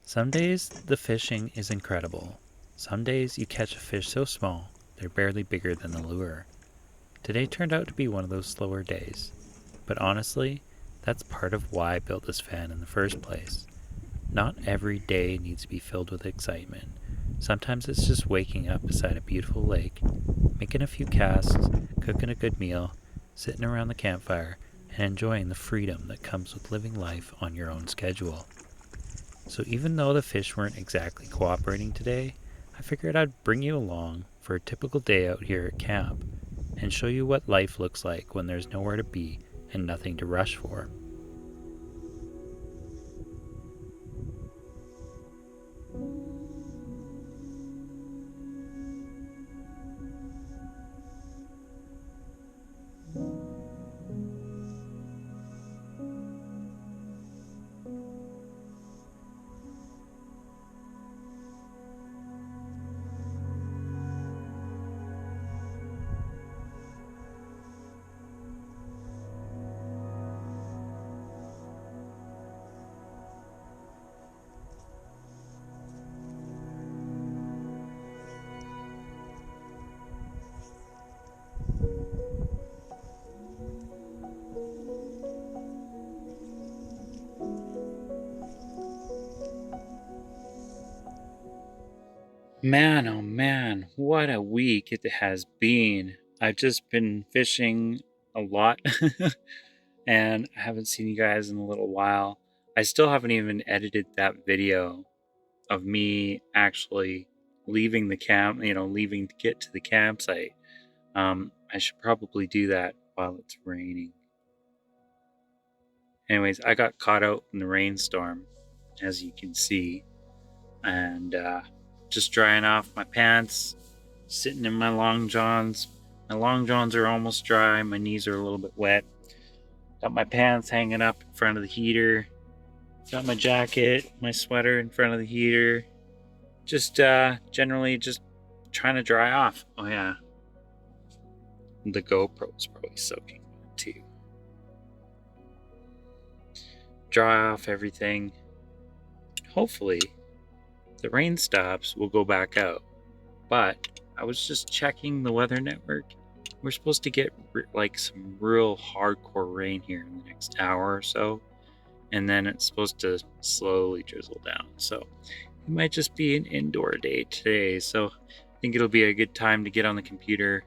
Some days the fishing is incredible. Some days you catch a fish so small they're barely bigger than the lure. Today turned out to be one of those slower days. But honestly, that's part of why I built this fan in the first place. Not every day needs to be filled with excitement. Sometimes it's just waking up beside a beautiful lake, making a few casts, cooking a good meal, sitting around the campfire, and enjoying the freedom that comes with living life on your own schedule. So even though the fish weren't exactly cooperating today, I figured I'd bring you along for a typical day out here at camp and show you what life looks like when there's nowhere to be and nothing to rush for. Man, oh man, what a week it has been. I've just been fishing a lot and I haven't seen you guys in a little while. I still haven't even edited that video of me actually leaving the camp, leaving to get to the campsite. I should probably do that while it's raining. Anyways, I got caught out in the rainstorm, as you can see, and just drying off my pants, sitting in my long johns. My long johns are almost dry, my knees are a little bit wet. Got my pants hanging up in front of the heater. Got my jacket, my sweater in front of the heater. Just generally just trying to dry off. Oh yeah, the GoPro's probably soaking wet too. Dry off everything. Hopefully the rain stops, we'll go back out. But I was just checking the weather network. We're supposed to get like some real hardcore rain here in the next hour or so, and then it's supposed to slowly drizzle down. So it might just be an indoor day today. So I think it'll be a good time to get on the computer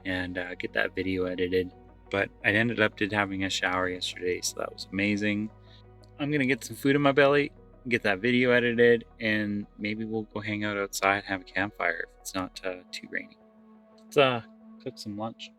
and get that video edited. But I ended up having a shower yesterday, so that was amazing. I'm gonna get some food in my belly, get that video edited, and maybe we'll go hang out outside and have a campfire if it's not too rainy. Let's cook some lunch.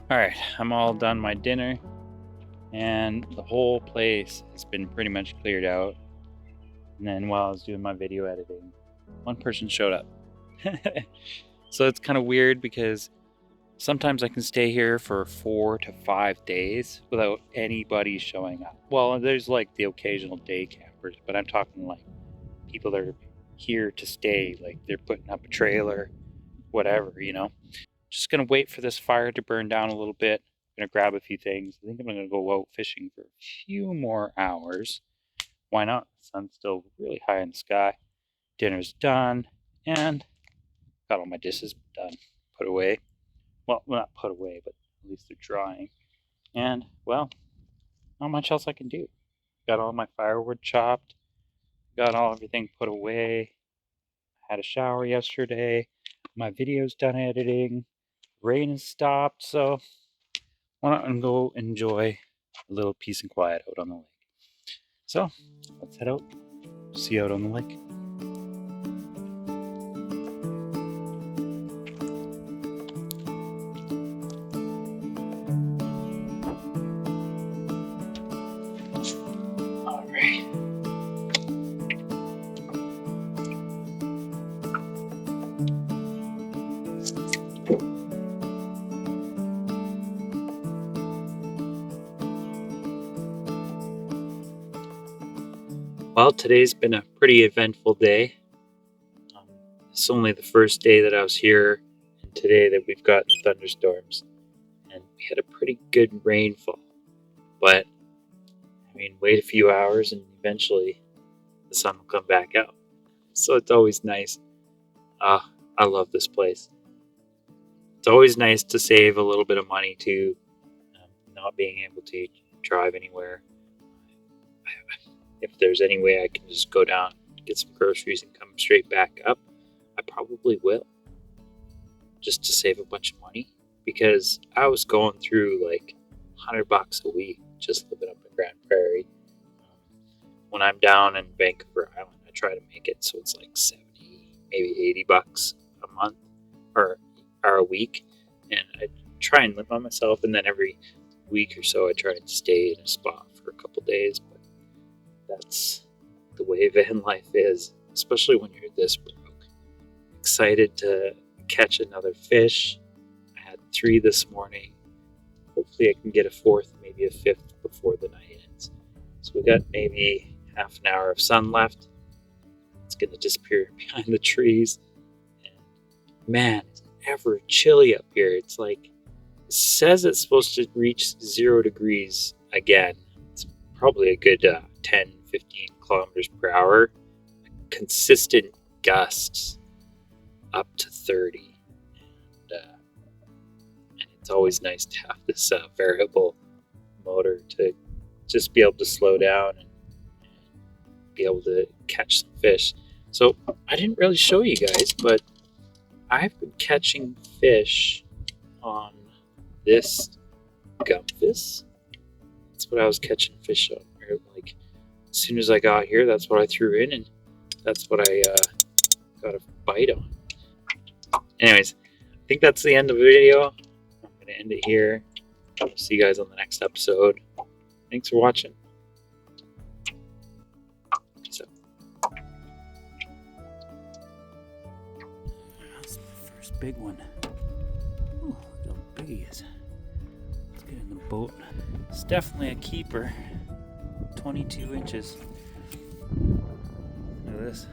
Alright, I'm all done my dinner, and the whole place has been pretty much cleared out. And then while I was doing my video editing, one person showed up. So it's kind of weird because sometimes I can stay here for 4 to 5 days without anybody showing up. Well, there's like the occasional day campers, but I'm talking like people that are here to stay, like they're putting up a trailer, whatever, you know. Just gonna wait for this fire to burn down a little bit. Gonna grab a few things. I think I'm gonna go out fishing for a few more hours. Why not? The sun's still really high in the sky. Dinner's done, and got all my dishes done, put away. Well, not put away, but at least they're drying. And, well, not much else I can do. Got all my firewood chopped, got everything put away. Had a shower yesterday. My video's done editing. Rain has stopped, so why not go enjoy a little peace and quiet out on the lake. So, let's head out. See you out on the lake. Well, today's been a pretty eventful day. It's only the first day that I was here, and today that we've gotten thunderstorms, and we had a pretty good rainfall. But, I mean, wait a few hours and eventually the sun will come back out. So it's always nice. I love this place. It's always nice to save a little bit of money too, not being able to drive anywhere. If there's any way I can just go down, get some groceries, and come straight back up, I probably will. Just to save a bunch of money. Because I was going through like $100 a week just living up in Grand Prairie. When I'm down in Vancouver Island, I try to make it so it's like 70, maybe $80 a month or a week. And I try and live on myself, and then every week or so I try and stay in a spot for a couple days. But that's the way van life is, especially when you're this broke. Excited to catch another fish. I had 3 this morning. Hopefully I can get a 4th, maybe a 5th before the night ends. So we got maybe half an hour of sun left. It's going to disappear behind the trees. And man, it's ever chilly up here. It's like, it says it's supposed to reach 0 degrees again. It's probably a good 10, 15 kilometers per hour. Consistent gusts up to 30. And it's always nice to have this variable motor to just be able to slow down and be able to catch some fish. So I didn't really show you guys, but I've been catching fish on this gumfish. That's what I was catching fish on. Like, as soon as I got here, that's what I threw in, and that's what I got a bite on. Anyways, I think that's the end of the video. I'm going to end it here. I'll see you guys on the next episode. Thanks for watching. Peace out. That's my first big one. Ooh, look how big he is. Let's get in the boat. It's definitely a keeper. 22 inches. Look at this.